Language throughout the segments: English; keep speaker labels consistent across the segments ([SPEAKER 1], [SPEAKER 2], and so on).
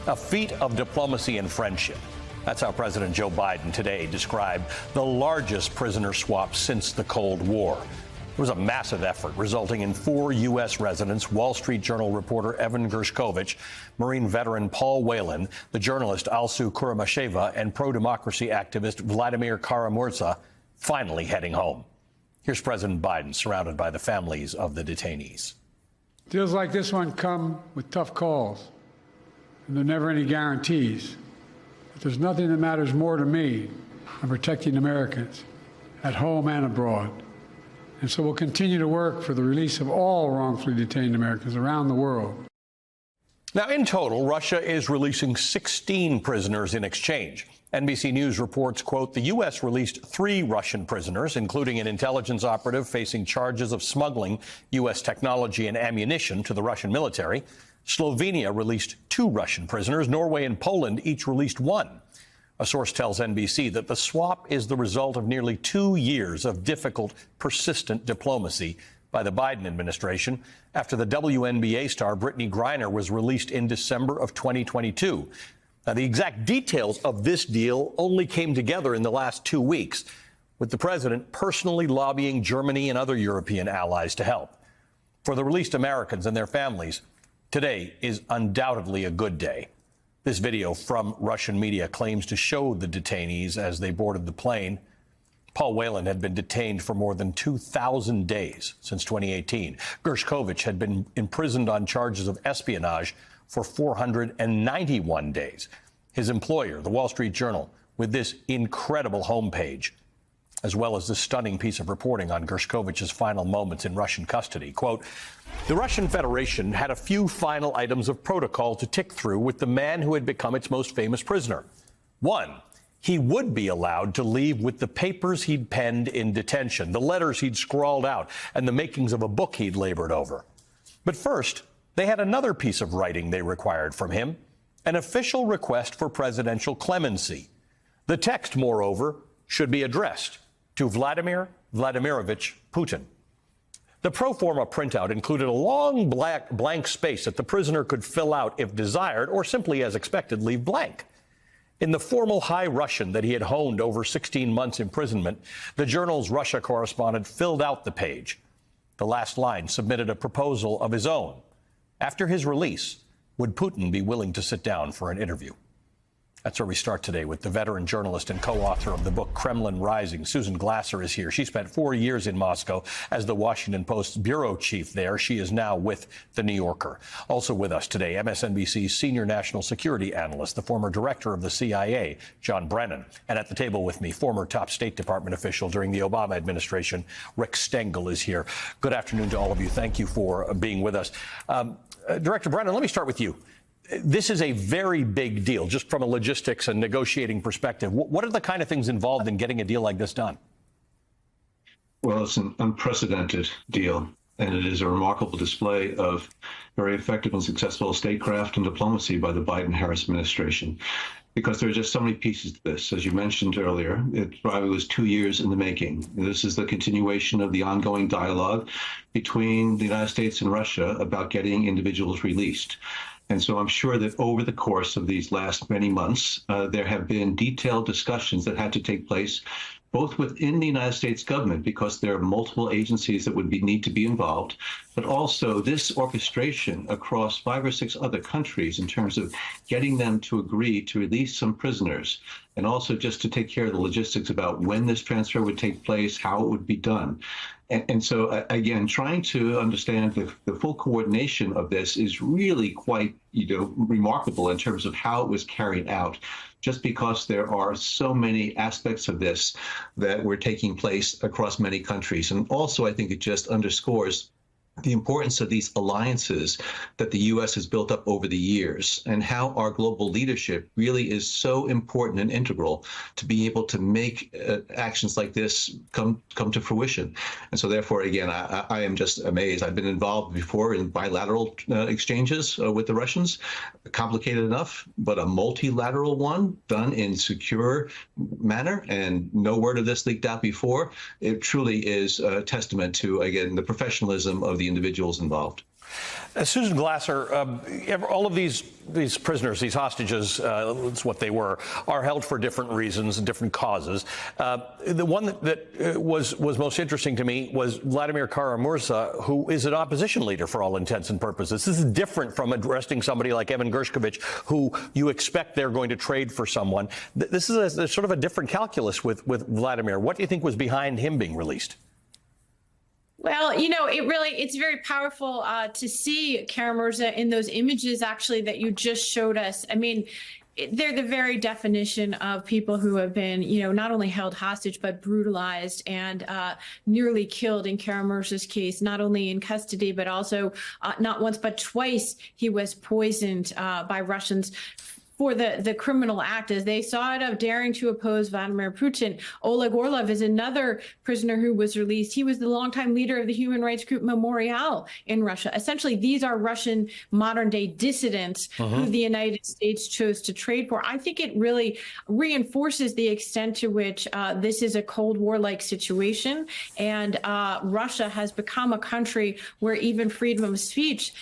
[SPEAKER 1] a feat of diplomacy and friendship. That's how President Joe Biden today described the largest prisoner swap since the Cold War. It was a massive effort resulting in 4 U.S. residents, Wall Street Journal reporter Evan Gershkovich, Marine veteran Paul Whelan, the journalist Alsu Kuramasheva, and pro-democracy activist Vladimir Kara-Murza finally heading home. Here's President Biden surrounded by the families of the detainees.
[SPEAKER 2] Deals like this one come with tough calls, and there are never any guarantees. But there's nothing that matters more to me than protecting Americans at home and abroad. And so we'll continue to work for the release of all wrongfully detained Americans around the world.
[SPEAKER 1] Now, in total, Russia is releasing 16 prisoners in exchange. NBC News reports, quote, the U.S. released 3 Russian prisoners, including an intelligence operative facing charges of smuggling U.S. technology and ammunition to the Russian military. Slovenia released 2 Russian prisoners. Norway and Poland each released 1. A source tells NBC that the swap is the result of nearly 2 years of difficult, persistent diplomacy by the Biden administration after the WNBA star Brittany Griner was released in December of 2022. Now, the exact details of this deal only came together in the last 2 weeks, with the president personally lobbying Germany and other European allies to help. For the released Americans and their families, today is undoubtedly a good day. This video from Russian media claims to show the detainees as they boarded the plane. Paul Whelan had been detained for more than 2,000 days since 2018. Gershkovich had been imprisoned on charges of espionage for 491 days. His employer, the Wall Street Journal, with this incredible homepage, as well as this stunning piece of reporting on Gershkovich's final moments in Russian custody. Quote, the Russian Federation had a few final items of protocol to tick through with the man who had become its most famous prisoner. 1, he would be allowed to leave with the papers he'd penned in detention, the letters he'd scrawled out, and the makings of a book he'd labored over. But first, they had another piece of writing they required from him, an official request for presidential clemency. The text, moreover, should be addressed to Vladimir Vladimirovich Putin. The pro forma printout included a long blank space that the prisoner could fill out if desired, or simply, as expected, leave blank. In the formal high Russian that he had honed over 16 months imprisonment, the Journal's Russia correspondent filled out the page. The last line submitted a proposal of his own. After his release, would Putin be willing to sit down for an interview? That's where we start today with the veteran journalist and co-author of the book Kremlin Rising. Susan Glasser is here. She spent 4 years in Moscow as the Washington Post's bureau chief there. She is now with The New Yorker. Also with us today, MSNBC's senior national security analyst, the former director of the CIA, John Brennan. And at the table with me, former top State Department official during the Obama administration, Rick Stengel, is here. Good afternoon to all of you. Thank you for being with us. Director Brennan, let me start with you. This is a very big deal, just from a logistics and negotiating perspective. What are the kind of things involved in getting a deal like this done?
[SPEAKER 3] Well, it's an unprecedented deal, and it is a remarkable display of very effective and successful statecraft and diplomacy by the Biden-Harris administration, because there are just so many pieces to this. As you mentioned earlier, it probably was 2 years in the making. This is the continuation of the ongoing dialogue between the United States and Russia about getting individuals released. And so I'm sure that over the course of these last many months, there have been detailed discussions that had to take place both within the United States government, because there are multiple agencies that would need to be involved, but also this orchestration across 5 or 6 other countries in terms of getting them to agree to release some prisoners, and also just to take care of the logistics about when this transfer would take place, how it would be done. And so, again, trying to understand the full coordination of this is really quite, remarkable in terms of how it was carried out, just because there are so many aspects of this that were taking place across many countries. And also, I think it just underscores the importance of these alliances that the U.S. has built up over the years, and how our global leadership really is so important and integral to be able to make actions like this come to fruition. And so therefore, again, I am just amazed. I've been involved before in bilateral exchanges with the Russians, complicated enough, but a multilateral one done in secure manner and no word of this leaked out before. It truly is a testament to, again, the professionalism of the individuals involved.
[SPEAKER 1] Susan Glasser, all of these prisoners, these hostages, that's what they were, are held for different reasons and different causes. The one that was most interesting to me was Vladimir Kara-Murza, who is an opposition leader for all intents and purposes. This is different from arresting somebody like Evan Gershkovich, who you expect they're going to trade for someone. This is a sort of a different calculus with Vladimir. What do you think was behind him being released?
[SPEAKER 4] Well, you know, it's very powerful to see Kara-Murza in those images, actually, that you just showed us. I mean, they're the very definition of people who have been, you know, not only held hostage, but brutalized and nearly killed in Kara-Murza's case, not only in custody, but also not once, but twice he was poisoned by Russians for the criminal act, as they saw it, of daring to oppose Vladimir Putin. Oleg Orlov is another prisoner who was released. He was the longtime leader of the human rights group Memorial in Russia. Essentially, these are Russian modern-day dissidents who the United States chose to trade for. I think it really reinforces the extent to which this is a Cold War-like situation, and Russia has become a country where even freedom of speech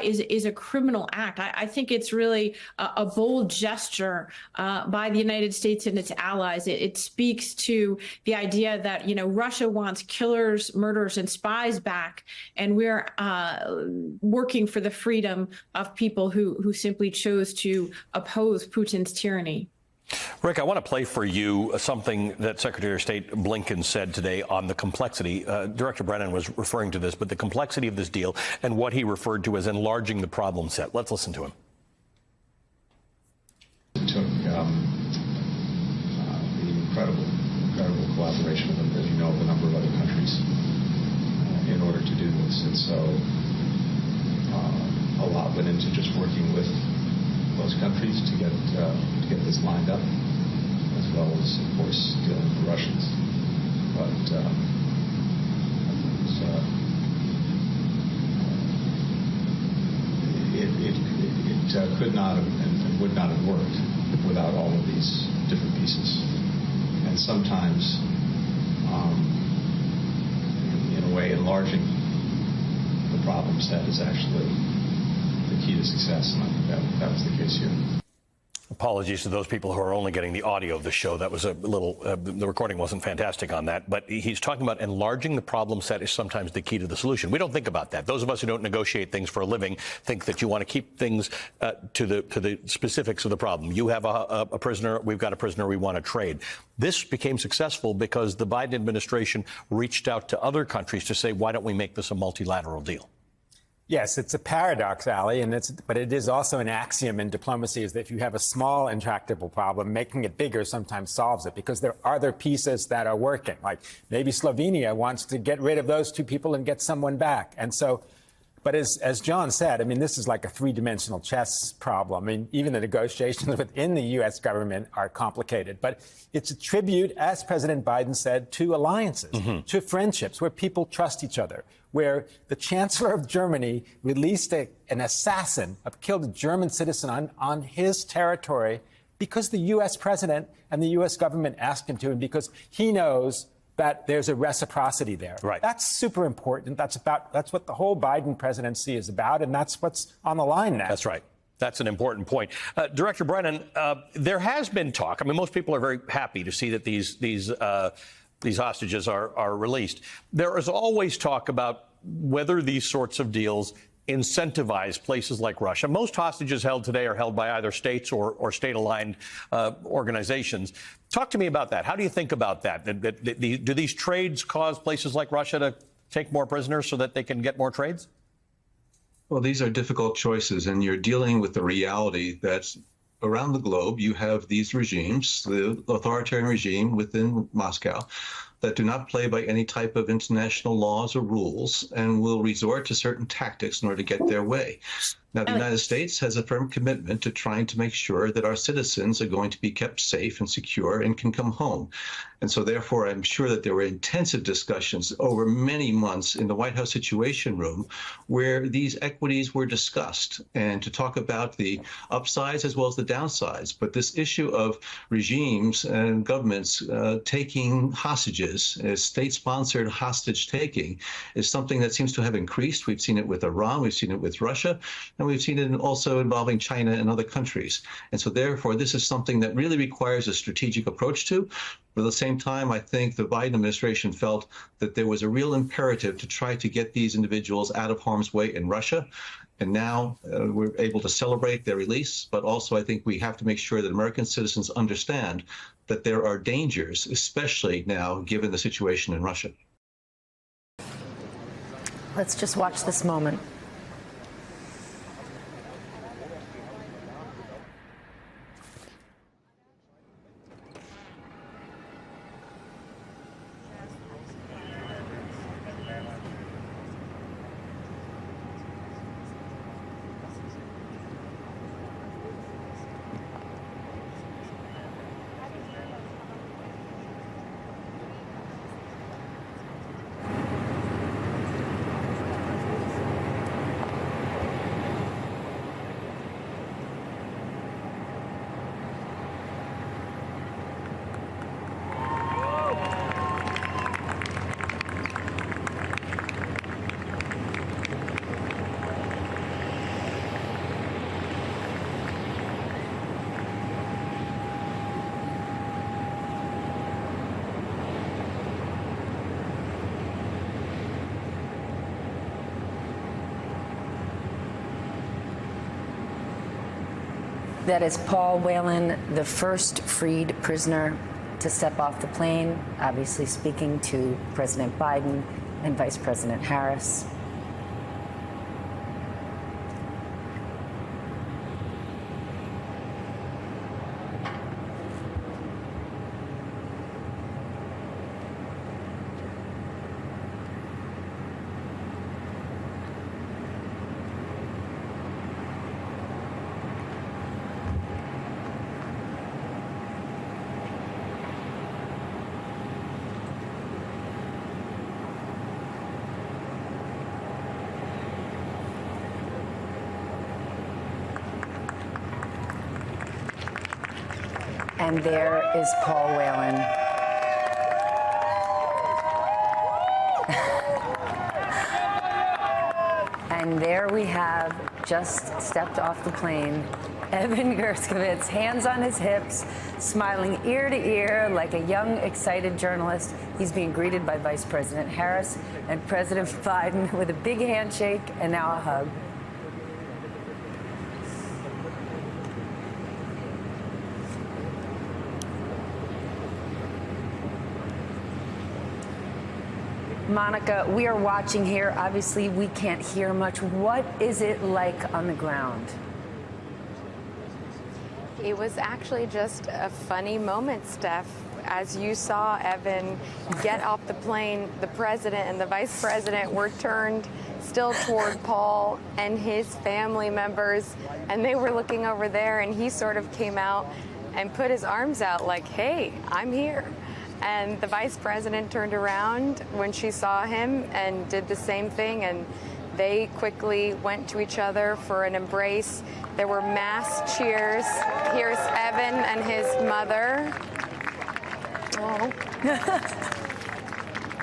[SPEAKER 4] is a criminal act. I think it's really a bold gesture by the United States and its allies. It speaks to the idea that, you know, Russia wants killers, murderers, and spies back, and we're working for the freedom of people who simply chose to oppose Putin's tyranny.
[SPEAKER 1] Rick, I want to play for you something that Secretary of State Blinken said today on the complexity. Director Brennan was referring to this, but the complexity of this deal and what he referred to as enlarging the problem set. Let's listen to him.
[SPEAKER 5] It took the incredible collaboration of, as you know, of a number of other countries in order to do this. And so a lot went into just working with those countries to get this lined up, as well as, of course, dealing with the Russians. But it could not have and would not have worked without all of these different pieces. And sometimes, in a way, enlarging the problem set is actually the key to success, and I think that was the case here.
[SPEAKER 1] Apologies to those people who are only getting the audio of the show. That was a little, the recording wasn't fantastic on that. But he's talking about enlarging the problem set is sometimes the key to the solution. We don't think about that. Those of us who don't negotiate things for a living think that you want to keep things to the specifics of the problem. You have a prisoner, we've got a prisoner, we want to trade. This became successful because the Biden administration reached out to other countries to say, why don't we make this a multilateral deal?
[SPEAKER 6] Yes, it's a paradox, Ali, but it is also an axiom in diplomacy, is that if you have a small intractable problem, making it bigger sometimes solves it, because there are other pieces that are working. Like maybe Slovenia wants to get rid of those two people and get someone back. And so, but as John said, I mean, this is like a three-dimensional chess problem. I mean, even the negotiations within the U.S. government are complicated. But it's a tribute, as President Biden said, to alliances, to friendships, where people trust each other, where the Chancellor of Germany released an assassin, killed a German citizen on his territory because the U.S. president and the U.S. government asked him to, and because he knows that there's a reciprocity there.
[SPEAKER 1] Right.
[SPEAKER 6] That's super important. That's what the whole Biden presidency is about, and that's what's on the line now.
[SPEAKER 1] That's right. That's an important point. Director Brennan, there has been talk. I mean, most people are very happy to see that these hostages are released. There is always talk about whether these sorts of deals incentivize places like Russia. Most hostages held today are held by either states or state-aligned organizations. Talk to me about that. How do you think about that? Do these trades cause places like Russia to take more prisoners so that they can get more trades?
[SPEAKER 3] Well, these are difficult choices, and you're dealing with the reality that around the globe you have these regimes, the authoritarian regime within Moscow, that do not play by any type of international laws or rules and will resort to certain tactics in order to get their way. Now, the United States has a firm commitment to trying to make sure that our citizens are going to be kept safe and secure and can come home. And so, therefore, I'm sure that there were intensive discussions over many months in the White House Situation Room where these equities were discussed and to talk about the upsides as well as the downsides. But this issue of regimes and governments taking hostages, state-sponsored hostage taking, is something that seems to have increased. We've seen it with Iran, we've seen it with Russia, and we've seen it also involving China and other countries. And so, therefore, this is something that really requires a strategic approach to. But at the same time, I think the Biden administration felt that there was a real imperative to try to get these individuals out of harm's way in Russia. And now we're able to celebrate their release. But also, I think we have to make sure that American citizens understand that there are dangers, especially now, given the situation in Russia.
[SPEAKER 7] Let's just watch this moment. That is Paul Whelan, the first freed prisoner to step off the plane, obviously speaking to President Biden and Vice President Harris. And there is Paul Whelan. And there we have, just stepped off the plane, Evan Gershkovich, hands on his hips, smiling ear to ear like a young, excited journalist. He's being greeted by Vice President Harris and President Biden with a big handshake and now a hug. Monica, we are watching here. Obviously, we can't hear much. What is it like on the ground?
[SPEAKER 8] It was actually just a funny moment, Steph. As you saw Evan get off the plane, the president and the vice president were turned still toward Paul and his family members, and they were looking over there, and he sort of came out and put his arms out like, hey, I'm here. And the vice president turned around when she saw him and did the same thing, and they quickly went to each other for an embrace. There were mass cheers. Here's Evan and his mother. Oh.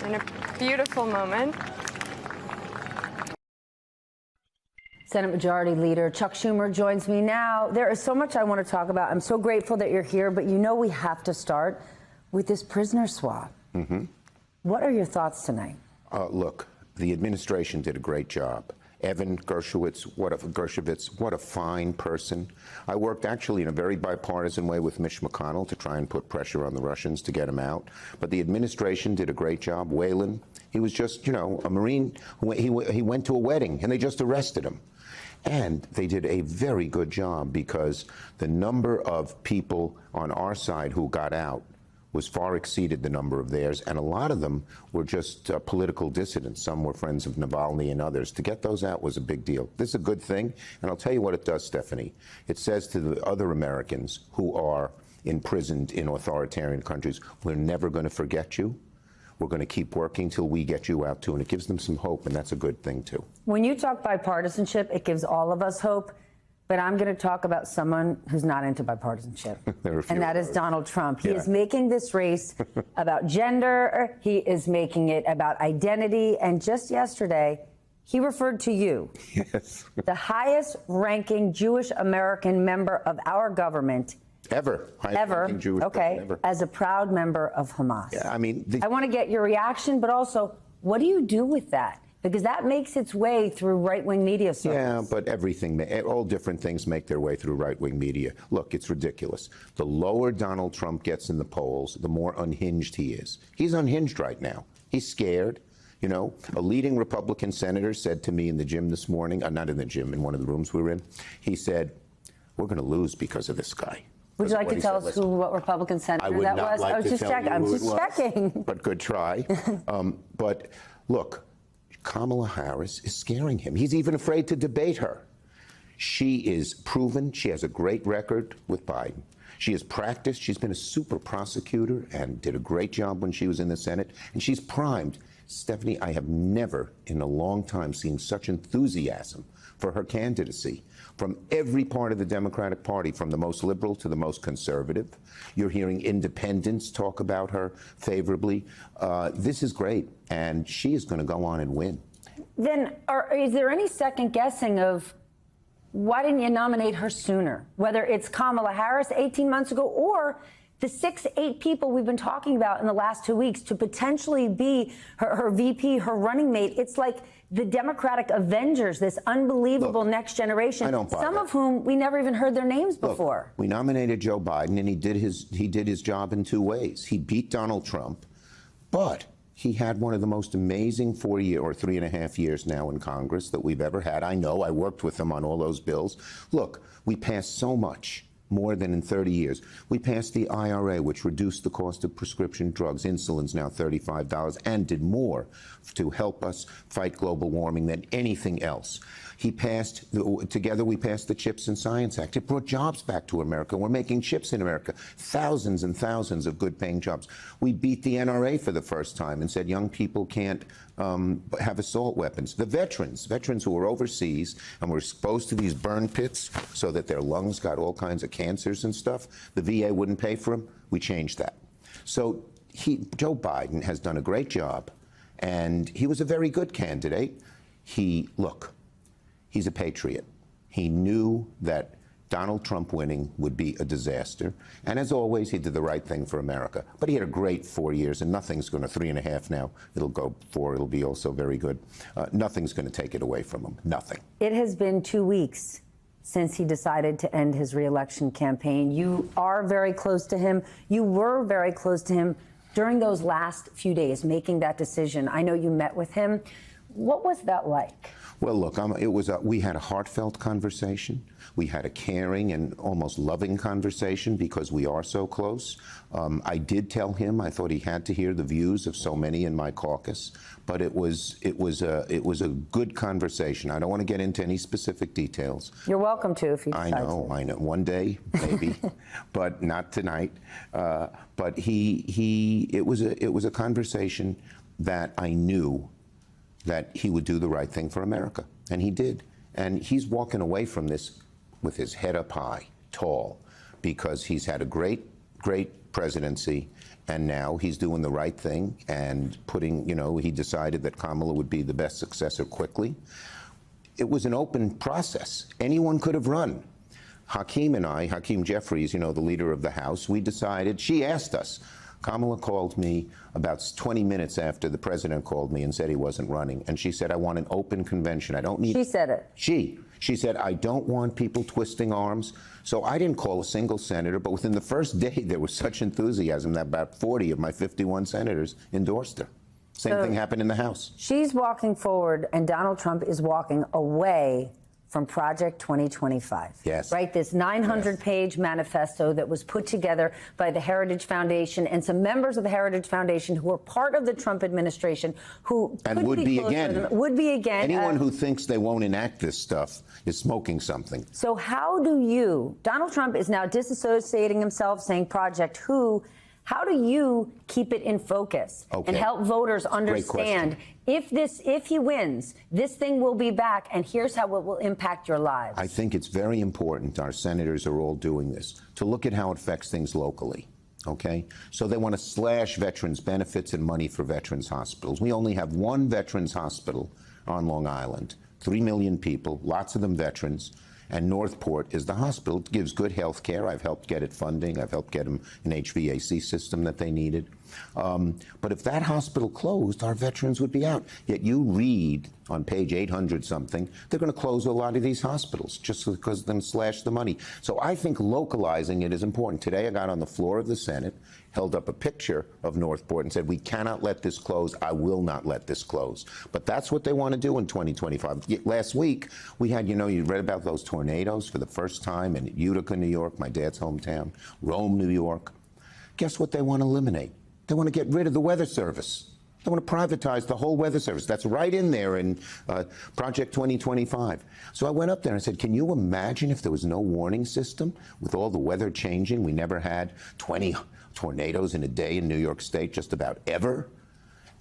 [SPEAKER 8] In a beautiful moment.
[SPEAKER 7] Senate Majority Leader Chuck Schumer joins me now. There is so much I want to talk about. I'm so grateful that you're here, but you know we have to start with this prisoner swap. Mm-hmm. What are your thoughts tonight?
[SPEAKER 9] Look, the administration did a great job. Evan Gershkovich, what a fine person. I worked actually in a very bipartisan way with Mitch McConnell to try and put pressure on the Russians to get him out. But the administration did a great job. Whelan, he was just, you know, a Marine. He went to a wedding and they just arrested him. And they did a very good job because the number of people on our side who got out was far exceeded the number of theirs, and a lot of them were just political dissidents. Some were friends of Navalny and others. To get those out was a big deal. This is a good thing, and I'll tell you what it does, Stephanie. It says to the other Americans who are imprisoned in authoritarian countries, we're never going to forget you. We're going to keep working till we get you out, too, and it gives them some hope, and that's a good thing, too.
[SPEAKER 7] When you talk bipartisanship, it gives all of us hope. But I'm going to talk about someone who's not into bipartisanship, and that is Donald Trump. He is making this race about gender. He is making it about identity. And just yesterday, he referred to you, the highest-ranking Jewish American member of our government.
[SPEAKER 9] Ever. Jewish
[SPEAKER 7] okay,
[SPEAKER 9] ever.
[SPEAKER 7] As a proud member of Hamas.
[SPEAKER 9] Yeah, I mean,
[SPEAKER 7] I want to get your reaction, but also, what do you do with that? Because that makes its way through right-wing media circles.
[SPEAKER 9] Yeah, but all different things make their way through right-wing media. Look, it's ridiculous. The lower Donald Trump gets in the polls, the more unhinged he is. He's unhinged right now. He's scared. You know, a leading Republican senator said to me in the gym this morning, not in the gym, in one of the rooms we were in, he said, we're going to lose because of this guy.
[SPEAKER 7] Would you like to tell us what Republican senator that was?
[SPEAKER 9] I would not like to tell you who it was,
[SPEAKER 7] checking.
[SPEAKER 9] but good try. But look, Kamala Harris is scaring him. He's even afraid to debate her. She is proven. She has a great record with Biden. She has practiced. She's been a super prosecutor and did a great job when she was in the Senate. And she's primed. Stephanie, I have never in a long time seen such enthusiasm for her candidacy from every part of the Democratic Party, from the most liberal to the most conservative. You're hearing independents talk about her favorably. This is great, and she is going to go on and win. Then
[SPEAKER 7] is there any second guessing of why didn't you nominate her sooner? Whether it's Kamala Harris 18 months ago or the 6, 8 people we've been talking about in the last 2 weeks to potentially be her VP, her running mate. It's like the Democratic Avengers, this unbelievable next generation, some of whom we never even heard their names before.
[SPEAKER 9] We nominated Joe Biden, and he did his job in 2 ways. He beat Donald Trump, but he had one of the most amazing 4-year or 3.5 years now in Congress that we've ever had. I know. I worked with him on all those bills. Look, we passed so much. More than in 30 years. We passed the IRA, which reduced the cost of prescription drugs. Insulin's now $35, and did more to help us fight global warming than anything else. Together we passed the CHIPS and Science Act. It brought jobs back to America. We're making chips in America, thousands and thousands of good-paying jobs. We beat the NRA for the first time and said young people can't have assault weapons. The veterans who were overseas and were exposed to these burn pits so that their lungs got all kinds of cancers and stuff, the VA wouldn't pay for them. We changed that. So Joe Biden has done a great job, and he was a very good candidate. He's a patriot. He knew that Donald Trump winning would be a disaster. And as always, he did the right thing for America. But he had a great 4 years, and nothing's going to 3.5 now. It'll go 4. It'll be also very good. Nothing's going to take it away from him. Nothing.
[SPEAKER 7] It has been 2 weeks since he decided to end his reelection campaign. You are very close to him. You were very close to him during those last few days, making that decision. I know you met with him. What was that like?
[SPEAKER 9] Well, look, we had a heartfelt conversation. We had a caring and almost loving conversation because we are so close. I did tell him I thought he had to hear the views of so many in my caucus, but it was a good conversation. I don't want to get into any specific details.
[SPEAKER 7] You're welcome to if you decide
[SPEAKER 9] I know. One day, maybe, but not tonight. But it was a conversation that I knew that he would do the right thing for America. And he did. And he's walking away from this with his head up high, tall, because he's had a great presidency, and now he's doing the right thing and he decided that Kamala would be the best successor quickly. It was an open process. Anyone could have run. Hakeem Jeffries, the leader of the House, we decided, she asked us. Kamala called me about 20 minutes after the president called me and said he wasn't running. And she said, I want an open convention. I don't need...
[SPEAKER 7] She said it.
[SPEAKER 9] She said, I don't want people twisting arms. So I didn't call a single senator, but within the first day, there was such enthusiasm that about 40 of my 51 senators endorsed her. Same thing happened in the House.
[SPEAKER 7] She's walking forward, and Donald Trump is walking away from Project 2025.
[SPEAKER 9] Yes.
[SPEAKER 7] Right? This 900-page manifesto that was put together by the Heritage Foundation and some members of the Heritage Foundation who were part of the Trump administration who
[SPEAKER 9] And
[SPEAKER 7] could
[SPEAKER 9] would be
[SPEAKER 7] closer
[SPEAKER 9] again.
[SPEAKER 7] to them, would be again.
[SPEAKER 9] Anyone who thinks they won't enact this stuff is smoking something.
[SPEAKER 7] So how do you, Donald Trump is now disassociating himself, saying Project Who. How do you keep it in focus and help voters understand if he wins, this thing will be back, and here's how it will impact your lives?
[SPEAKER 9] I think it's very important, our senators are all doing this, to look at how it affects things locally. Okay? So they want to slash veterans' benefits and money for veterans' hospitals. We only have one veterans' hospital on Long Island, 3 million people, lots of them veterans. And Northport is the hospital. It gives good health care. I've helped get it funding. I've helped get them an HVAC system that they needed. But if that hospital closed, our veterans would be out. Yet you read on page 800-something, they're going to close a lot of these hospitals just because of them slash the money. So I think localizing it is important. Today I got on the floor of the Senate, held up a picture of Northport and said, we cannot let this close. I will not let this close. But that's what they want to do in 2025. Last week, we had, you read about those tornadoes for the first time in Utica, New York, my dad's hometown, Rome, New York. Guess what they want to eliminate? They want to get rid of the Weather Service. They want to privatize the whole Weather Service. That's right in there in Project 2025. So I went up there and I said, can you imagine if there was no warning system with all the weather changing? We never had 20 tornadoes in a day in New York State, just about ever.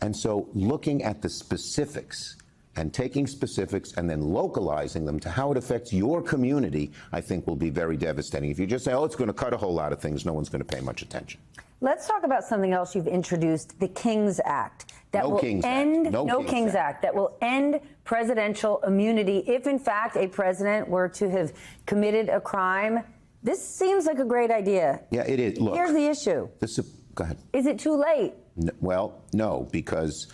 [SPEAKER 9] And so looking at the specifics and taking specifics and then localizing them to how it affects your community, I think will be very devastating. If you just say, oh, it's going to cut a whole lot of things, no one's going to pay much attention.
[SPEAKER 7] Let's talk about something else you've introduced, the King's Act. That will end No King's Act that will end presidential immunity if, in fact, a president were to have committed a crime. This seems like a great idea.
[SPEAKER 9] Yeah, it is. Look,
[SPEAKER 7] here's the issue.
[SPEAKER 9] Go ahead.
[SPEAKER 7] Is it too late?
[SPEAKER 9] Well, no, because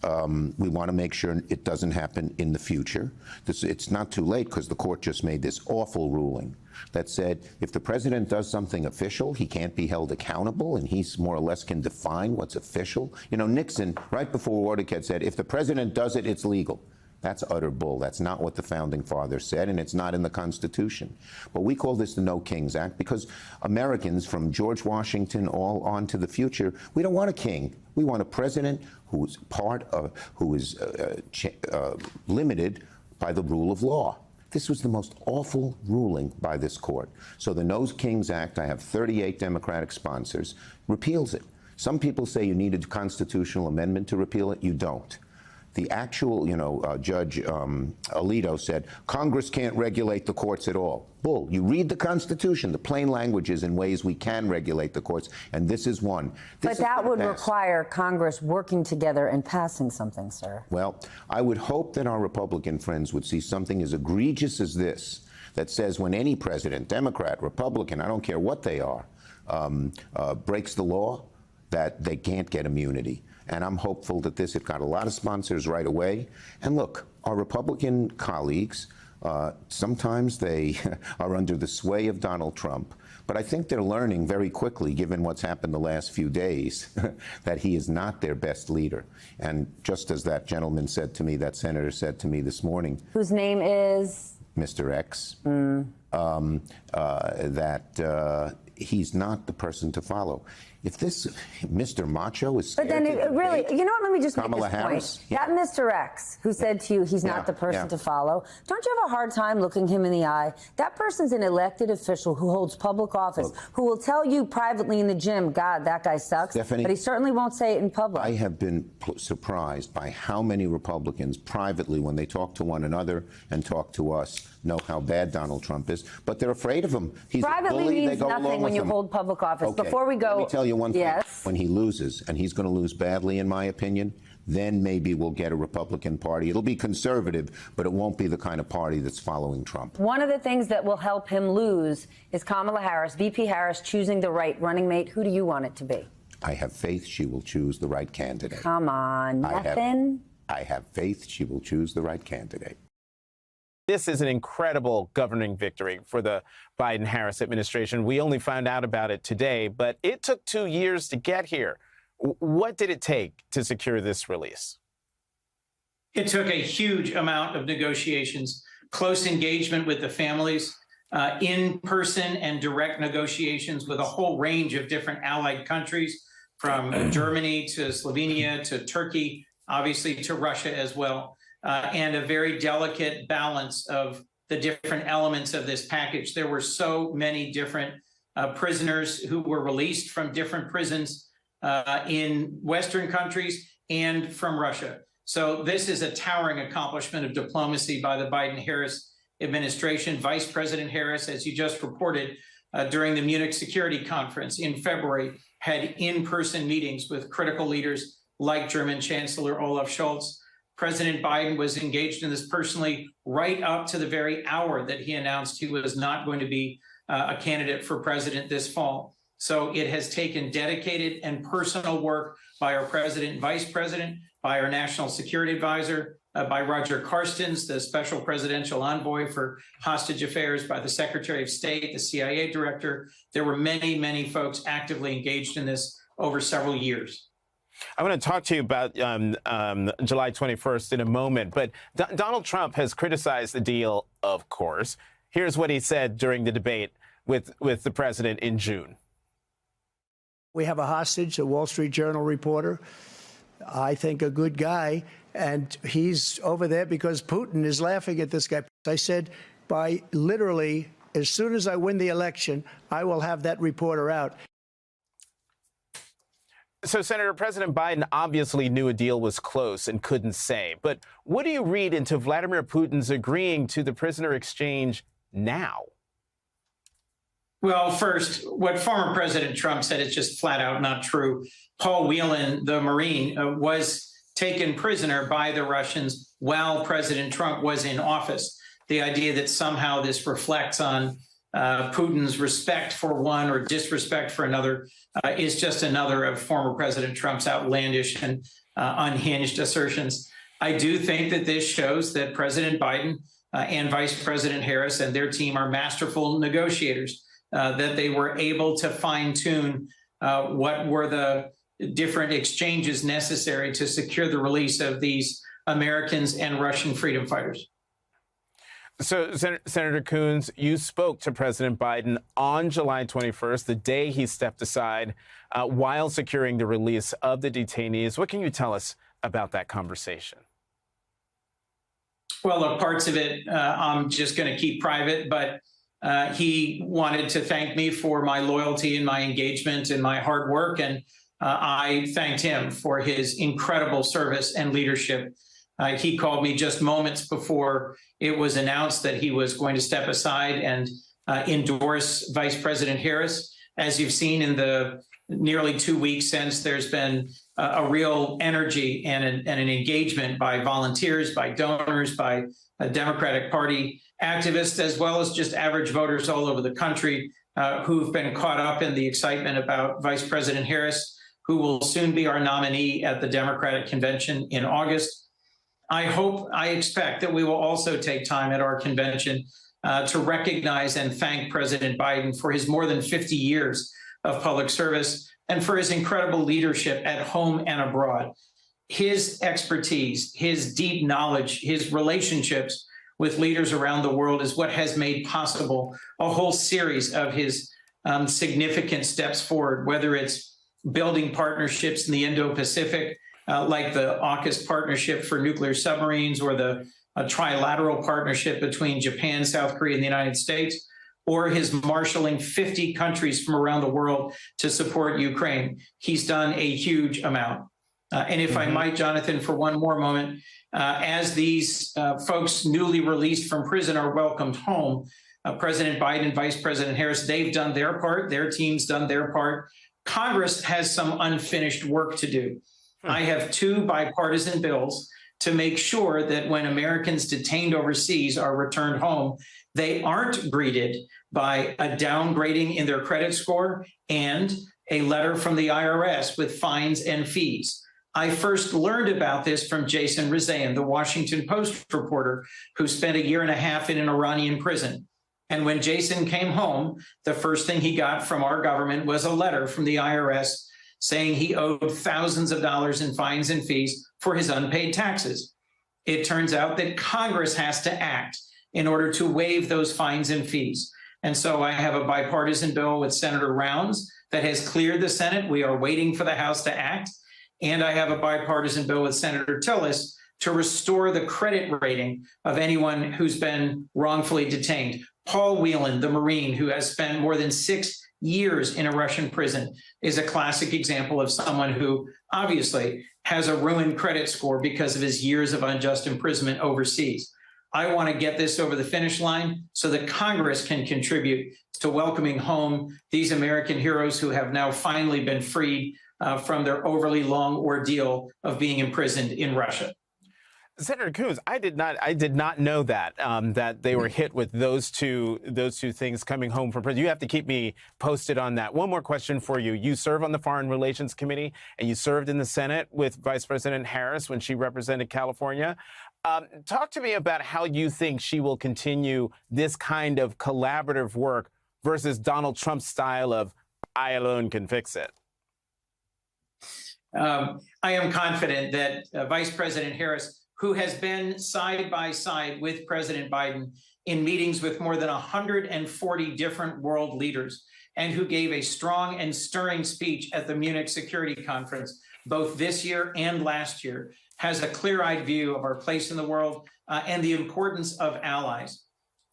[SPEAKER 9] we want to make sure it doesn't happen in the future. It's not too late because the court just made this awful ruling that said if the president does something official, he can't be held accountable, and he more or less can define what's official. Nixon, right before Watergate, said if the president does it, it's legal. That's utter bull. That's not what the founding fathers said, and it's not in the Constitution. But we call this the No Kings Act because Americans, from George Washington all on to the future, we don't want a king. We want a president who is limited by the rule of law. This was the most awful ruling by this court. So the No Kings Act, I have 38 Democratic sponsors, repeals it. Some people say you need a constitutional amendment to repeal it. You don't. The actual, Judge Alito said, Congress can't regulate the courts at all. Bull. You read the Constitution, the plain language is in ways we can regulate the courts, and this is one.
[SPEAKER 7] But that would require Congress working together and passing something, sir.
[SPEAKER 9] Well, I would hope that our Republican friends would see something as egregious as this, that says when any president, Democrat, Republican, I don't care what they are, breaks the law, that they can't get immunity. And I'm hopeful that it got a lot of sponsors right away. And look, our Republican colleagues, sometimes they are under the sway of Donald Trump. But I think they're learning very quickly, given what's happened the last few days, that he is not their best leader. And just as that gentleman said to me, that senator said to me this morning.
[SPEAKER 7] Whose name is?
[SPEAKER 9] Mr. X. That he's not the person to follow. If this Mr. Macho is scared,
[SPEAKER 7] but then really, let me just
[SPEAKER 9] Kamala
[SPEAKER 7] make this
[SPEAKER 9] Harris?
[SPEAKER 7] point. That Mr. X, who said to you he's not the person to follow, don't you have a hard time looking him in the eye? That person's an elected official who holds public office, who will tell you privately in the gym, God, that guy sucks,
[SPEAKER 9] Stephanie,
[SPEAKER 7] but he certainly won't say it in public.
[SPEAKER 9] I have been surprised by how many Republicans privately, when they talk to one another and talk to us, know how bad Donald Trump is, but they're afraid of him. He's
[SPEAKER 7] privately
[SPEAKER 9] a bully.
[SPEAKER 7] means
[SPEAKER 9] They go
[SPEAKER 7] nothing
[SPEAKER 9] along
[SPEAKER 7] when
[SPEAKER 9] with
[SPEAKER 7] you
[SPEAKER 9] him.
[SPEAKER 7] hold public office.
[SPEAKER 9] Okay.
[SPEAKER 7] Before we go,
[SPEAKER 9] let me tell you one thing.
[SPEAKER 7] Yes.
[SPEAKER 9] When he loses, and he's going to lose badly, in my opinion, then maybe we'll get a Republican Party. It'll be conservative, but it won't be the kind of party that's following Trump.
[SPEAKER 7] One of the things that will help him lose is Kamala Harris, VP Harris, choosing the right running mate. Who do you want it to be?
[SPEAKER 9] I have faith she will choose the right candidate.
[SPEAKER 7] Come on, nothing?
[SPEAKER 9] I have faith she will choose the right candidate.
[SPEAKER 10] This is an incredible governing victory for the Biden-Harris administration. We only found out about it today, but it took 2 years to get here. What did it take to secure this release?
[SPEAKER 11] It took a huge amount of negotiations close engagement with the families, in-person and direct negotiations with a whole range of different allied countries, from Germany to Slovenia to Turkey, obviously to Russia as well, and a very delicate balance of the different elements of this package. There were so many different prisoners who were released from different prisons in Western countries and from Russia. So this is a towering accomplishment of diplomacy by the Biden-Harris administration. Vice President Harris, as you just reported, during the Munich Security Conference in February, had in-person meetings with critical leaders like German Chancellor Olaf Scholz. President Biden was engaged in this personally right up to the very hour that he announced he was not going to be a candidate for president this fall. So it has taken dedicated and personal work by our president and vice president, by our national security advisor, by Roger Carstens, the special presidential envoy for hostage affairs, by the Secretary of State, the CIA director. There were many, many folks actively engaged in this over several years.
[SPEAKER 10] I want to talk to you about July 21st in a moment, but Donald Trump has criticized the deal, of course. Here's what he said during the debate with the president in June.
[SPEAKER 12] We have a hostage, a Wall Street Journal reporter, I think a good guy, and he's over there because Putin is laughing at this guy. I said, by literally, as soon as I win the election, I will have that reporter out.
[SPEAKER 10] So, Senator, President Biden obviously knew a deal was close and couldn't say. But what do you read into Vladimir Putin's agreeing to the prisoner exchange now?
[SPEAKER 11] Well, first, what former President Trump said is just flat out not true. Paul Whelan, the Marine, was taken prisoner by the Russians while President Trump was in office. The idea that somehow this reflects on Putin's respect for one or disrespect for another is just another of former President Trump's outlandish and unhinged assertions. I do think that this shows that President Biden and Vice President Harris and their team are masterful negotiators, that they were able to fine-tune what were the different exchanges necessary to secure the release of these Americans and Russian freedom fighters.
[SPEAKER 10] So, Senator Coons, you spoke to President Biden on July 21st, the day he stepped aside, while securing the release of the detainees. What can you tell us about that conversation?
[SPEAKER 11] Well, look, parts of it I'm just going to keep private, but he wanted to thank me for my loyalty and my engagement and my hard work, and I thanked him for his incredible service and leadership. He called me just moments before it was announced that he was going to step aside and endorse Vice President Harris. As you've seen in the nearly 2 weeks since, there's been a real energy and an engagement by volunteers, by donors, by Democratic Party activists, as well as just average voters all over the country who've been caught up in the excitement about Vice President Harris, who will soon be our nominee at the Democratic Convention in August. I expect that we will also take time at our convention to recognize and thank President Biden for his more than 50 years of public service and for his incredible leadership at home and abroad. His expertise, his deep knowledge, his relationships with leaders around the world is what has made possible a whole series of his significant steps forward, whether it's building partnerships in the Indo-Pacific, like the AUKUS partnership for nuclear submarines, or the trilateral partnership between Japan, South Korea, and the United States, or his marshaling 50 countries from around the world to support Ukraine. He's done a huge amount. And if I might, Jonathan, for one more moment, as these folks newly released from prison are welcomed home, President Biden and Vice President Harris, they've done their part, their team's done their part. Congress has some unfinished work to do. I have 2 bipartisan bills to make sure that when Americans detained overseas are returned home, they aren't greeted by a downgrading in their credit score and a letter from the IRS with fines and fees. I first learned about this from Jason Rezaian, the Washington Post reporter who spent 1.5 years in an Iranian prison. And when Jason came home, the first thing he got from our government was a letter from the IRS saying he owed thousands of dollars in fines and fees for his unpaid taxes. It turns out that Congress has to act. in order to waive those fines and fees. And so I have a bipartisan bill with Senator Rounds that has cleared the Senate. We are waiting for the House to act. And I have a bipartisan bill with Senator Tillis to restore the credit rating of anyone who's been wrongfully detained. Paul Whelan, the Marine who has spent more than 6 years in a Russian prison, is a classic example of someone who obviously has a ruined credit score because of his years of unjust imprisonment overseas. I want to get this over the finish line so that Congress can contribute to welcoming home these American heroes who have now finally been freed from their overly long ordeal of being imprisoned in Russia.
[SPEAKER 10] Senator Coons, I did not know that that they were hit with those two things coming home from prison. You have to keep me posted on that. One more question for you. You serve on the Foreign Relations Committee, and you served in the Senate with Vice President Harris when she represented California. Talk to me about how you think she will continue this kind of collaborative work versus Donald Trump's style of "I alone can fix it."
[SPEAKER 11] I am confident that Vice President Harris, who has been side by side with President Biden in meetings with more than 140 different world leaders, and who gave a strong and stirring speech at the Munich Security Conference, both this year and last year, has a clear-eyed view of our place in the world and the importance of allies.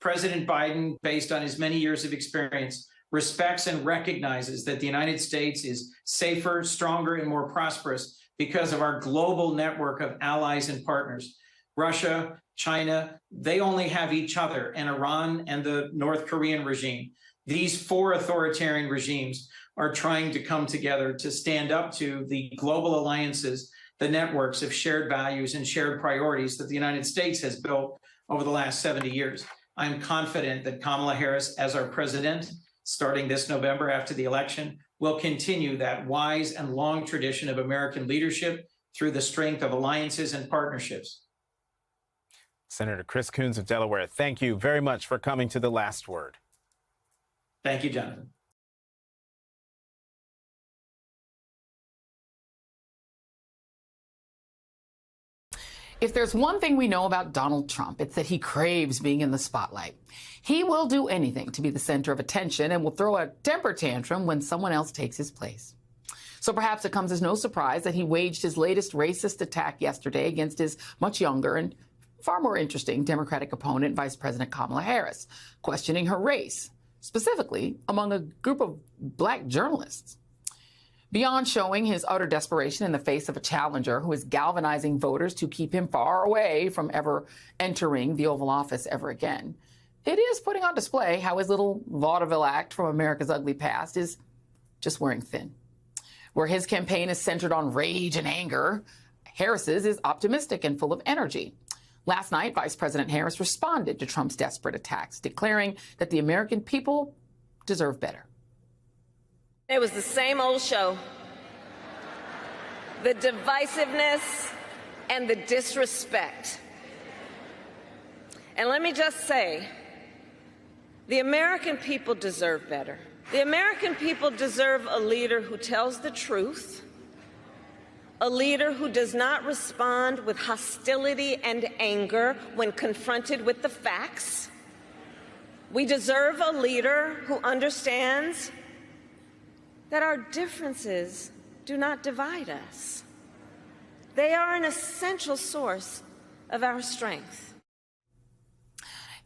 [SPEAKER 11] President Biden, based on his many years of experience, respects and recognizes that the United States is safer, stronger, and more prosperous because of our global network of allies and partners. Russia, China, they only have each other, and Iran and the North Korean regime. These 4 authoritarian regimes are trying to come together to stand up to the global alliances, the networks of shared values and shared priorities that the United States has built over the last 70 years. I'm confident that Kamala Harris, as our president, starting this November after the election, will continue that wise and long tradition of American leadership through the strength of alliances and partnerships.
[SPEAKER 10] Senator Chris Coons of Delaware, thank you very much for coming to The Last Word.
[SPEAKER 11] Thank you, Jonathan.
[SPEAKER 13] If there's one thing we know about Donald Trump, it's that he craves being in the spotlight. He will do anything to be the center of attention and will throw a temper tantrum when someone else takes his place. So perhaps it comes as no surprise that he waged his latest racist attack yesterday against his much younger and far more interesting Democratic opponent, Vice President Kamala Harris, questioning her race, specifically among a group of black journalists. Beyond showing his utter desperation in the face of a challenger who is galvanizing voters to keep him far away from ever entering the Oval Office ever again, it is putting on display how his little vaudeville act from America's ugly past is just wearing thin. Where his campaign is centered on rage and anger, Harris's is optimistic and full of energy. Last night, Vice President Harris responded to Trump's desperate attacks, declaring that the American people deserve better.
[SPEAKER 14] It was the same old show. The divisiveness and the disrespect. And let me just say, the American people deserve better. The American people deserve a leader who tells the truth, a leader who does not respond with hostility and anger when confronted with the facts. We deserve a leader who understands that our differences do not divide us. They are an essential source of our strength.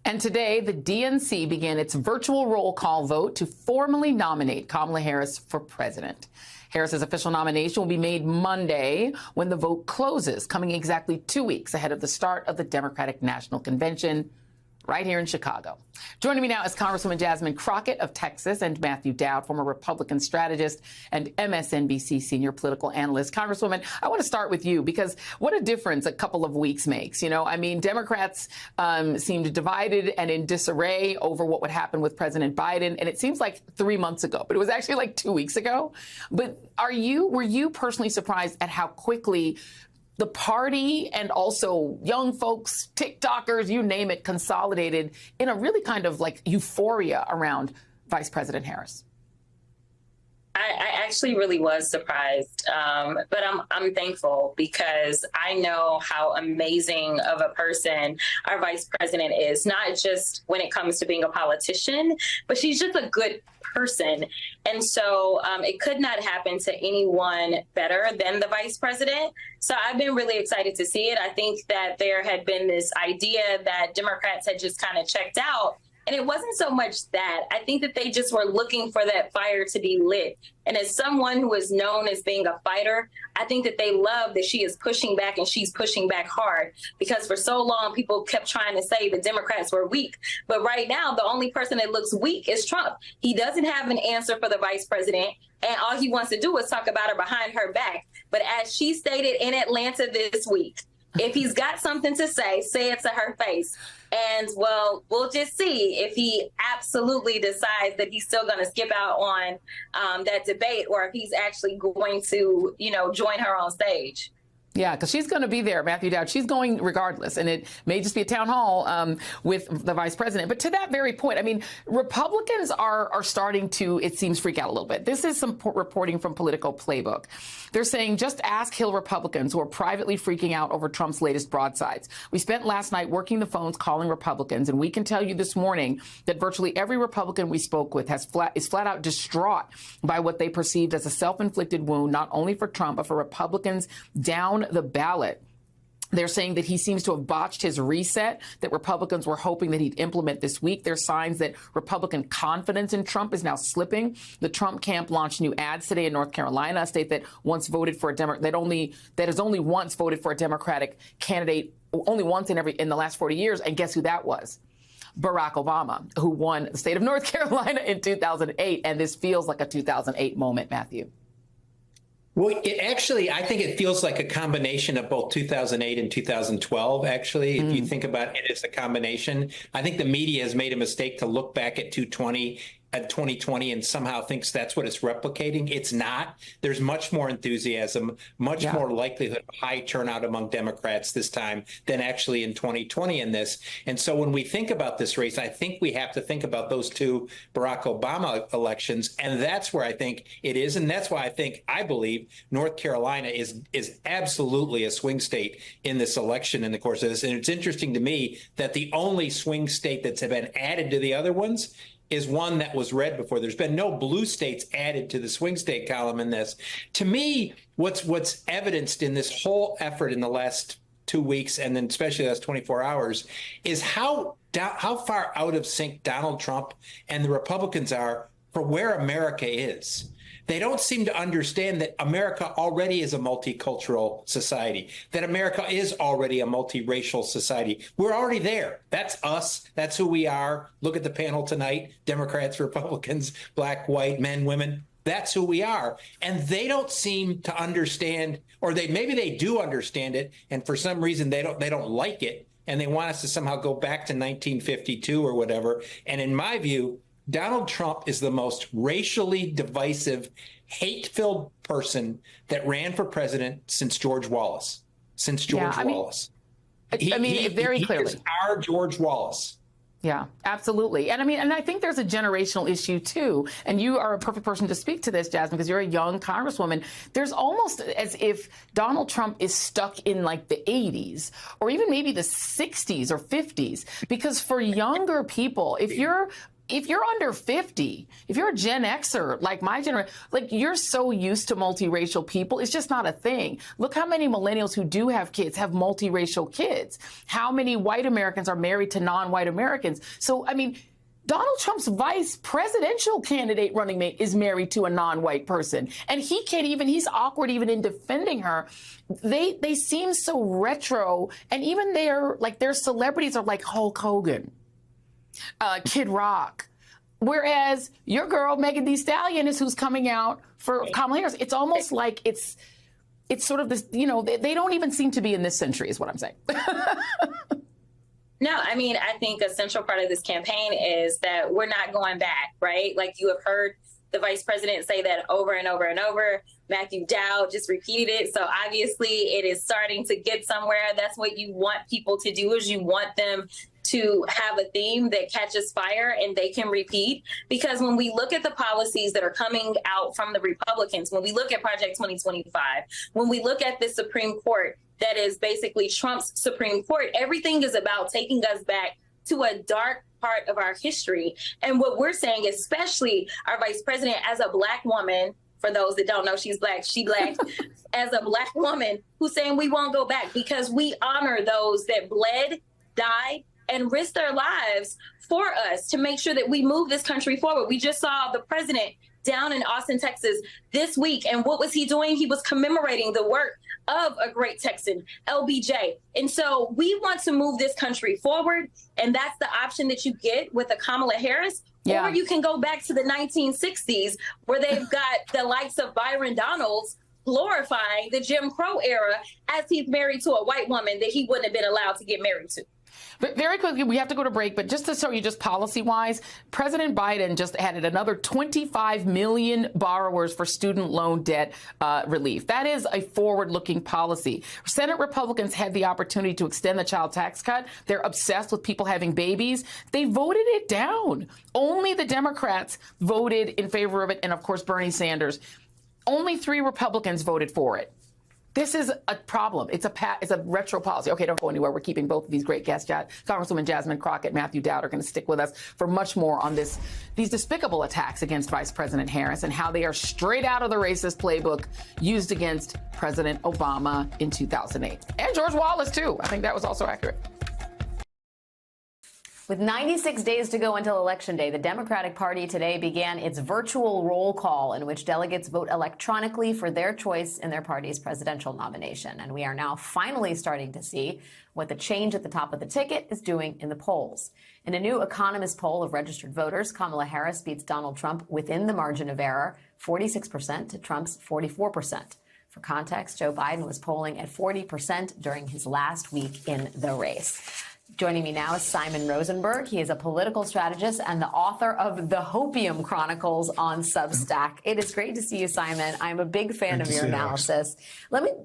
[SPEAKER 13] And today, the DNC began its virtual roll call vote to formally nominate Kamala Harris for president. Harris's official nomination will be made Monday when the vote closes, coming exactly 2 weeks ahead of the start of the Democratic National Convention right here in Chicago. Joining me now is Congresswoman Jasmine Crockett of Texas and Matthew Dowd, former Republican strategist and MSNBC senior political analyst. Congresswoman, I want to start with you because what a difference a couple of weeks makes. You know, I mean, Democrats seemed divided and in disarray over what would happen with President Biden. And it seems like 3 months ago, but it was actually like 2 weeks ago. But were you personally surprised at how quickly the party and also young folks, TikTokers, you name it, consolidated in a really kind of like euphoria around Vice President Harris?
[SPEAKER 15] I actually really was surprised, but I'm thankful because I know how amazing of a person our vice president is, not just when it comes to being a politician, but she's just a good person. And so it could not happen to anyone better than the vice president. So I've been really excited to see it. I think that there had been this idea that Democrats had just kind of checked out. And it wasn't so much that. I think that they just were looking for that fire to be lit. And as someone who is known as being a fighter, I think that they love that she is pushing back, and she's pushing back hard, because for so long people kept trying to say the Democrats were weak. But right now, the only person that looks weak is Trump. He doesn't have an answer for the vice president, and all he wants to do is talk about her behind her back. But as she stated in Atlanta this week, if he's got something to say it to her face. And, well, we'll just see if he absolutely decides that he's still going to skip out on that debate, or if he's actually going to, join her on stage.
[SPEAKER 13] Yeah, because she's going to be there, Matthew Dowd. She's going regardless, and it may just be a town hall with the vice president. But to that very point, I mean, Republicans are starting to, it seems, freak out a little bit. This is some reporting from Politico Playbook. They're saying, just ask Hill Republicans who are privately freaking out over Trump's latest broadsides. We spent last night working the phones, calling Republicans, and we can tell you this morning that virtually every Republican we spoke with is flat out distraught by what they perceived as a self-inflicted wound, not only for Trump, but for Republicans down the ballot. They're saying that he seems to have botched his reset that Republicans were hoping that he'd implement this week. There's signs that Republican confidence in Trump is now slipping. The Trump camp launched new ads today in North Carolina, a state that once voted for a that has only once voted for a Democratic candidate, only once in the last 40 years. And guess who that was? Barack Obama, who won the state of North Carolina in 2008. And this feels like a 2008 moment, Matthew.
[SPEAKER 16] Well, I think it feels like a combination of both 2008 and 2012, actually. If you think about it as a combination, I think the media has made a mistake to look back at 2020 and somehow thinks that's what it's replicating. It's not. There's much more enthusiasm, much more likelihood of high turnout among Democrats this time than actually in 2020 in this. And so when we think about this race, I think we have to think about those two Barack Obama elections. And that's where I think it is. And that's why I believe North Carolina is absolutely a swing state in this election in the course of this. And it's interesting to me that the only swing state that's been added to the other ones is one that was red before. There's been no blue states added to the swing state column in this. To me, what's evidenced in this whole effort in the last 2 weeks, and then especially the last 24 hours, is how far out of sync Donald Trump and the Republicans are for where America is. They don't seem to understand that America already is a multicultural society, that America is already a multiracial society. We're already there. That's us. That's who we are. Look at the panel tonight. Democrats, Republicans, black, white, men, women. That's who we are. And they don't seem to understand, or maybe they do understand it, and for some reason they don't like it, and they want us to somehow go back to 1952 or whatever. And in my view, Donald Trump is the most racially divisive, hate-filled person that ran for president since George Wallace. Wallace.
[SPEAKER 13] Very clearly.
[SPEAKER 16] Is our George Wallace.
[SPEAKER 13] Yeah, absolutely. And I think there's a generational issue too. And you are a perfect person to speak to this, Jasmine, because you're a young congresswoman. There's almost as if Donald Trump is stuck in like the 80s or even maybe the 60s or 50s, because for younger people, if you're under 50, if you're a Gen Xer, like my generation, like you're so used to multiracial people, it's just not a thing. Look how many millennials who do have kids have multiracial kids. How many white Americans are married to non-white Americans? So, Donald Trump's vice presidential candidate running mate is married to a non-white person. And he's awkward even in defending her. They seem so retro. And even their celebrities are like Hulk Hogan. Kid Rock. Whereas your girl, Megan Thee Stallion, is who's coming out for Kamala Harris. It's almost like it's sort of this, they don't even seem to be in this century is what I'm saying.
[SPEAKER 15] No, I think a central part of this campaign is that we're not going back, right? Like you have heard the vice president say that over and over and over. Matthew Dowd just repeated it. So obviously it is starting to get somewhere. That's what you want people to do, is you want them to have a theme that catches fire and they can repeat. Because when we look at the policies that are coming out from the Republicans, when we look at Project 2025, when we look at the Supreme Court, that is basically Trump's Supreme Court, everything is about taking us back to a dark part of our history. And what we're saying, especially our vice president, as a Black woman, for those that don't know, she's Black, she Black, as a Black woman who's saying we won't go back because we honor those that bled, died, and risked their lives for us to make sure that we move this country forward. We just saw the president down in Austin, Texas this week. And what was he doing? He was commemorating the work of a great Texan, LBJ. And so we want to move this country forward. And that's the option that you get with a Kamala Harris. Yeah. Or you can go back to the 1960s where they've got the likes of Byron Donalds glorifying the Jim Crow era as he's married to a white woman that he wouldn't have been allowed to get married to.
[SPEAKER 13] But very quickly, we have to go to break, but just to show you just policy-wise, President Biden just added another 25 million borrowers for student loan debt relief. That is a forward-looking policy. Senate Republicans had the opportunity to extend the child tax cut. They're obsessed with people having babies. They voted it down. Only the Democrats voted in favor of it, and of course, Bernie Sanders. Only 3 Republicans voted for it. This is a problem. It's a retro policy. Okay, don't go anywhere. We're keeping both of these great guests. Congresswoman Jasmine Crockett, Matthew Dowd are going to stick with us for much more on these despicable attacks against Vice President Harris and how they are straight out of the racist playbook used against President Obama in 2008. And George Wallace, too. I think that was also accurate.
[SPEAKER 17] With 96 days to go until Election Day, the Democratic Party today began its virtual roll call in which delegates vote electronically for their choice in their party's presidential nomination. And we are now finally starting to see what the change at the top of the ticket is doing in the polls. In a new Economist poll of registered voters, Kamala Harris beats Donald Trump within the margin of error, 46% to Trump's 44%. For context, Joe Biden was polling at 40% during his last week in the race. Joining me now is Simon Rosenberg. He is a political strategist and the author of The Hopium Chronicles on Substack. It is great to see you, Simon. I'm a big fan of your analysis.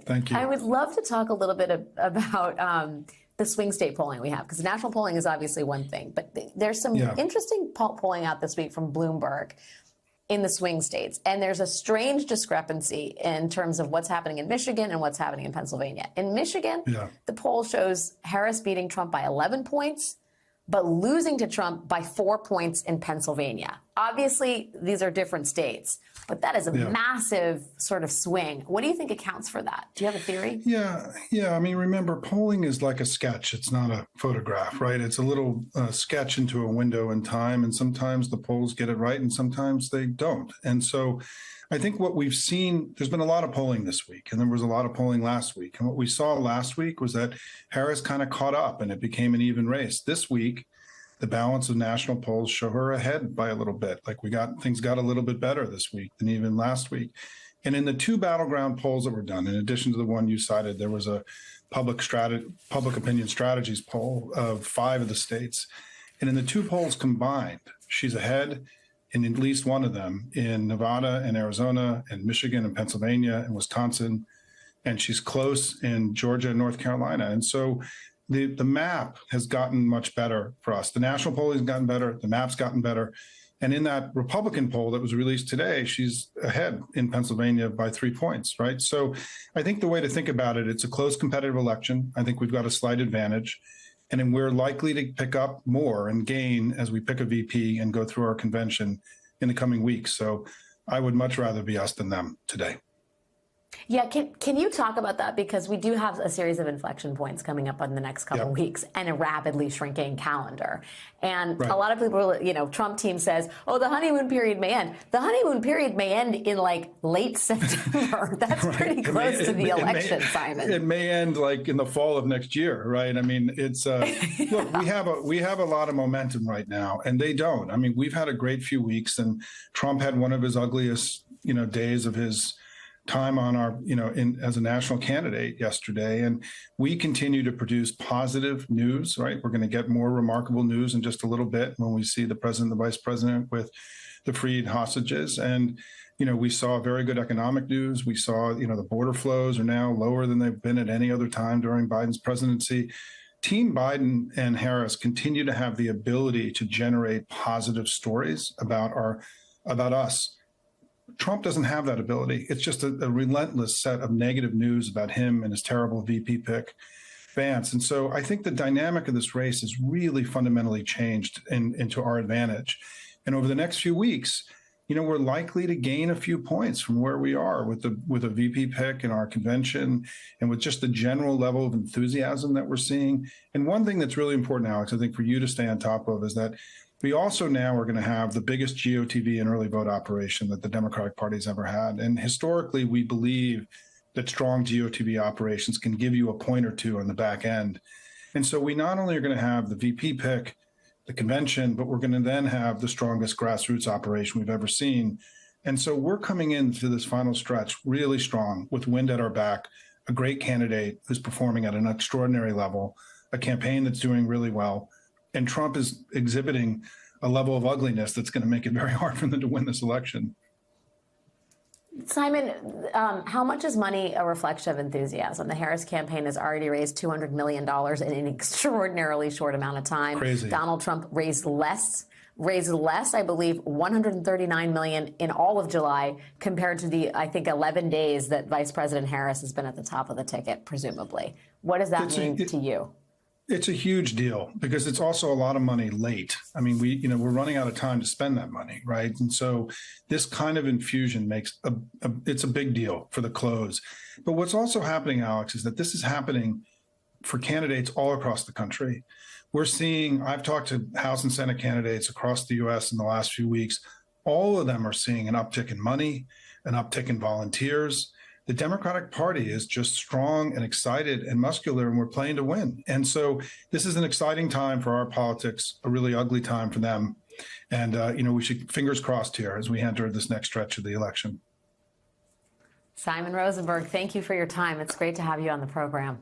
[SPEAKER 18] Thank you.
[SPEAKER 17] I would love to talk a little bit about the swing state polling we have, because national polling is obviously one thing, but there's some interesting polling out this week from Bloomberg in the swing states. And there's a strange discrepancy in terms of what's happening in Michigan and what's happening in Pennsylvania. In Michigan, the poll shows Harris beating Trump by 11 points, but losing to Trump by 4 points in Pennsylvania. Obviously, these are different states, but that is a massive sort of swing. What do you think accounts for that? Do you have a theory?
[SPEAKER 18] Yeah. I mean, remember, polling is like a sketch. It's not a photograph, right? It's a little sketch into a window in time, and sometimes the polls get it right, and sometimes they don't. And so I think what we've seen, there's been a lot of polling this week, and there was a lot of polling last week. And what we saw last week was that Harris kind of caught up, and it became an even race. This week, the balance of national polls show her ahead by a little bit. Like things got a little bit better this week than even last week. And in the 2 battleground polls that were done, in addition to the one you cited, there was a public opinion strategies poll of 5 of the states. And in the 2 polls combined, she's ahead in at least one of them, in Nevada and Arizona and Michigan and Pennsylvania and Wisconsin. And she's close in Georgia and North Carolina. And so the map has gotten much better for us. The national polling has gotten better. The map's gotten better. And in that Republican poll that was released today, she's ahead in Pennsylvania by 3 points, right? So I think the way to think about it, it's a close competitive election. I think we've got a slight advantage. And then we're likely to pick up more and gain as we pick a VP and go through our convention in the coming weeks. So I would much rather be us than them today.
[SPEAKER 17] Yeah, can you talk about that? Because we do have a series of inflection points coming up in the next couple of weeks and a rapidly shrinking calendar. And a lot of people, Trump team says, oh, the honeymoon period may end. The honeymoon period may end in like late September. That's pretty close to the election, Simon.
[SPEAKER 18] It may end like in the fall of next year, right? I mean, it's look, we have a lot of momentum right now, and they don't. I mean, we've had a great few weeks, and Trump had one of his ugliest, days of his time on our, as a national candidate yesterday. And we continue to produce positive news, right? We're going to get more remarkable news in just a little bit when we see the president, the vice president with the freed hostages. And, we saw very good economic news. We saw, the border flows are now lower than they've been at any other time during Biden's presidency. Team Biden and Harris continue to have the ability to generate positive stories about us. Trump doesn't have that ability. It's just a relentless set of negative news about him and his terrible VP pick, Vance. And so I think the dynamic of this race has really fundamentally changed into our advantage. And over the next few weeks, we're likely to gain a few points from where we are with a VP pick in our convention and with just the general level of enthusiasm that we're seeing. And one thing that's really important, Alex, I think for you to stay on top of is that we also now are going to have the biggest GOTV and early vote operation that the Democratic Party's ever had. And historically, we believe that strong GOTV operations can give you a point or two on the back end. And so we not only are going to have the VP pick, the convention, but we're going to then have the strongest grassroots operation we've ever seen. And so we're coming into this final stretch really strong with wind at our back, a great candidate who's performing at an extraordinary level, a campaign that's doing really well. And Trump is exhibiting a level of ugliness that's going to make it very hard for them to win this election.
[SPEAKER 17] Simon, how much is money a reflection of enthusiasm? The Harris campaign has already raised $200 million in an extraordinarily short amount of time.
[SPEAKER 18] Crazy.
[SPEAKER 17] Donald Trump raised less, I believe, $139 million in all of July compared to the, I think, 11 days that Vice President Harris has been at the top of the ticket, presumably. What does that mean to you?
[SPEAKER 18] It's a huge deal because it's also a lot of money late. I mean, we're running out of time to spend that money, right? And so this kind of infusion makes it's a big deal for the close. But what's also happening, Alex, is that this is happening for candidates all across the country. I've talked to House and Senate candidates across the U.S. in the last few weeks. All of them are seeing an uptick in money, an uptick in volunteers. The Democratic Party is just strong and excited and muscular, and we're playing to win. And so this is an exciting time for our politics, a really ugly time for them. And, we should fingers crossed here as we enter this next stretch of the election.
[SPEAKER 17] Simon Rosenberg, thank you for your time. It's great to have you on the program.